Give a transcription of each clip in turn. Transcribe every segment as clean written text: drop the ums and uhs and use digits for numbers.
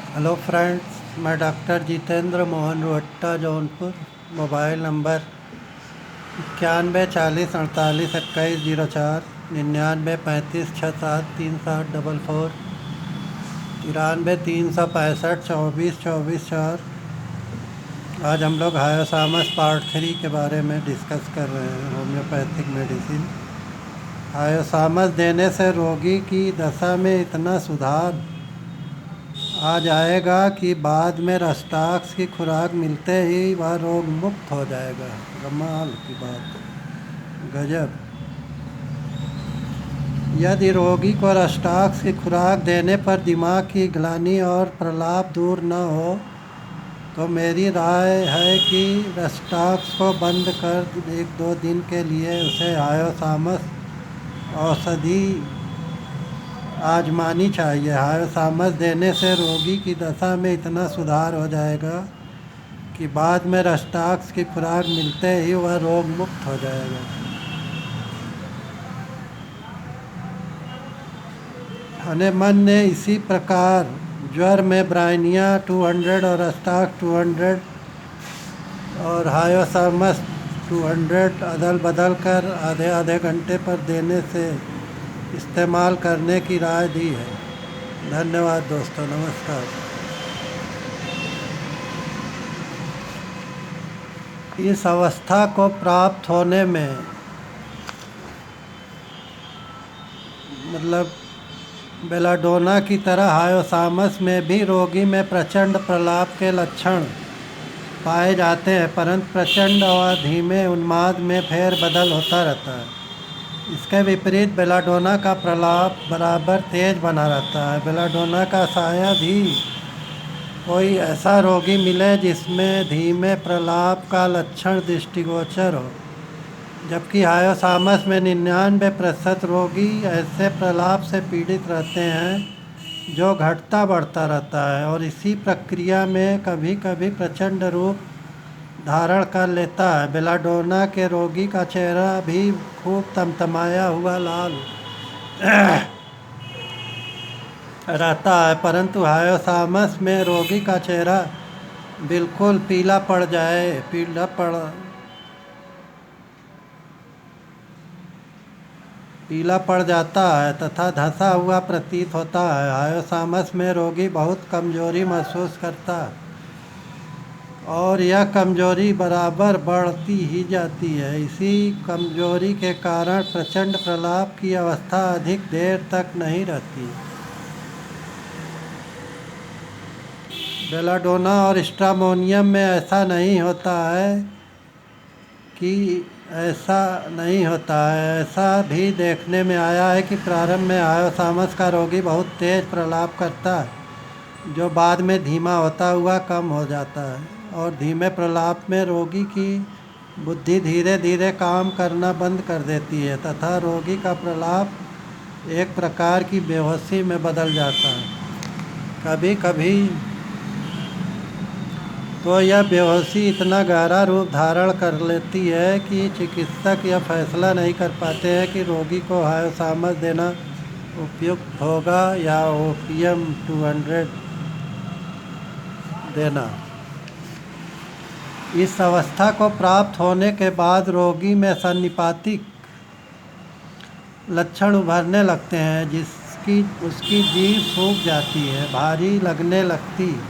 Hello friends, मैं doctor Jitendra Mohan Rohatta, Jaunpur. Mobile number 91 40 48 21 04, 99 35 67 3744, 93 365 24 24 4। आज हम लोग हायोसामस पार्ट 3 के बारे में डिस्कस कर रहे हैं, होम्योपैथिक मेडिसिन। हायोसामस देने से रोगी की दशा में इतना सुधार आ जाएगा कि बाद में रस्टाक्स की खुराक मिलते ही वह रोग मुक्त हो जाएगा। कमाल की बात, गजब। यदि रोगी को रस्टाक्स की खुराक देने पर दिमाग की ग्लानि और प्रलाप दूर न हो तो मेरी राय है कि रस्टाक्स को बंद कर 1-2 दिन के लिए उसे हायोसामस औषधि आजमानी चाहिए। हायोसामस देने से रोगी की दशा में इतना सुधार हो जाएगा कि बाद में रस्टाक्स की खुराक मिलते ही वह रोग मुक्त हो जाएगा। हनेमन ने इसी प्रकार ज्वर में ब्राइनिया 200 और रस्टाक्स 200 और हायोसामस 200 अदल बदल कर आधे आधे घंटे पर देने से इस्तेमाल करने की राय दी है। धन्यवाद दोस्तों, नमस्कार। इस अवस्था को प्राप्त होने में मतलब बेलाडोना की तरह हायोसामस में भी रोगी में प्रचंड प्रलाप के लक्षण पाए जाते हैं, परंतु प्रचंड और धीमे उन्माद में फेरबदल होता रहता है। इसके विपरीत बेलाडोना का प्रलाप बराबर तेज बना रहता है। बेलाडोना का शायद ही कोई ऐसा रोगी मिले जिसमें धीमे प्रलाप का लक्षण दृष्टिगोचर हो, जबकि हायोसामस में 99% रोगी ऐसे प्रलाप से पीड़ित रहते हैं जो घटता बढ़ता रहता है और इसी प्रक्रिया में कभी कभी प्रचंड रूप धारण कर लेता है। बेलाडोना के रोगी का चेहरा भी खूब तमतमाया हुआ लाल रहता है, परंतु हायोसामस में रोगी का चेहरा बिल्कुल पीला पड़ जाता है तथा धंसा हुआ प्रतीत होता है। हायोसामस में रोगी बहुत कमजोरी महसूस करता है और यह कमजोरी बराबर बढ़ती ही जाती है। इसी कमजोरी के कारण प्रचंड प्रलाप की अवस्था अधिक देर तक नहीं रहती। बेलाडोना और स्ट्रामोनियम में ऐसा नहीं होता है। ऐसा भी देखने में आया है कि प्रारंभ में हायोसामस का रोगी बहुत तेज प्रलाप करता है, जो बाद में धीमा होता हुआ कम हो जाता है, और धीमे प्रलाप में रोगी की बुद्धि धीरे धीरे काम करना बंद कर देती है तथा रोगी का प्रलाप एक प्रकार की बेहोशी में बदल जाता है। कभी कभी तो यह बेहोशी इतना गहरा रूप धारण कर लेती है कि चिकित्सक यह फैसला नहीं कर पाते हैं कि रोगी को हायोसामस देना उपयुक्त होगा या ओपियम 200 देना। इस अवस्था को प्राप्त होने के बाद रोगी में सन्निपातिक लक्षण उभरने लगते हैं, जिसकी उसकी जीभ सूख जाती है, भारी लगने लगती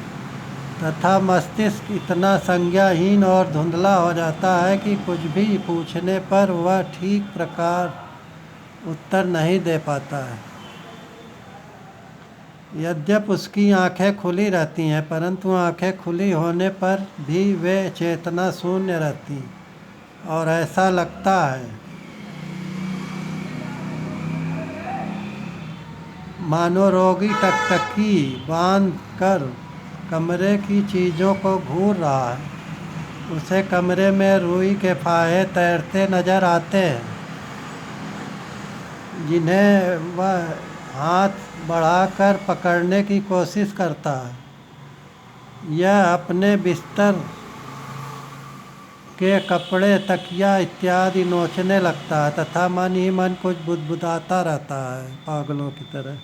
तथा मस्तिष्क इतना संज्ञाहीन और धुंधला हो जाता है कि कुछ भी पूछने पर वह ठीक प्रकार उत्तर नहीं दे पाता है। यद्यपि उसकी आंखें खुली रहती हैं, परंतु आंखें खुली होने पर भी वे चेतना शून्य रहती और ऐसा लगता है मानो रोगी टकटकी बांध कर कमरे की चीज़ों को घूर रहा है। उसे कमरे में रुई के फाहे तैरते नजर आते हैं, जिन्हें वह हाथ बढ़ाकर पकड़ने की कोशिश करता है। यह अपने बिस्तर के कपड़े, तकिया इत्यादि नोचने लगता है तथा मन ही मन कुछ बुदबुदाता रहता है, पागलों की तरह।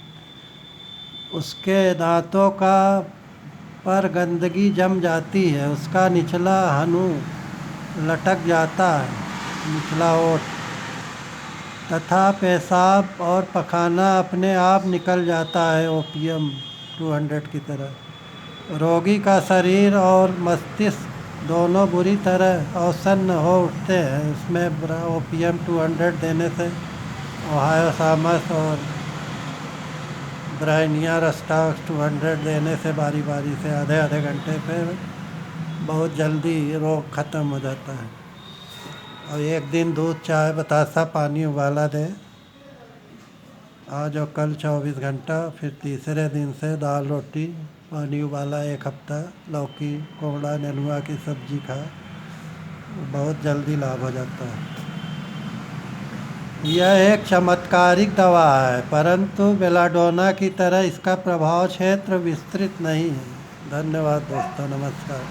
उसके दांतों का पर गंदगी जम जाती है, उसका निचला हनु लटक जाता है, निचला ओठ, तथा पेशाब और पखाना अपने आप निकल जाता है ओपियम 200 की तरह। रोगी का शरीर और मस्तिष्क दोनों बुरी तरह अवसन्न हो उठते हैं। उसमें ओपियम 200 देने से ओहायोसामस और ब्राइनिया रस्टाक्स 200 देने से बारी बारी से आधे आधे घंटे पे बहुत जल्दी रोग ख़त्म हो जाता है। और एक दिन दूध चाय बतासा पानी उबाला दे, आज और कल 24 घंटा, फिर तीसरे दिन से दाल रोटी पानी उबाला 1 हफ्ता, लौकी कोहड़ा नेनुआ की सब्जी खा, बहुत जल्दी लाभ हो जाता है। यह एक चमत्कारिक दवा है, परंतु बेलाडोना की तरह इसका प्रभाव क्षेत्र विस्तृत नहीं है। धन्यवाद दोस्तों, नमस्कार।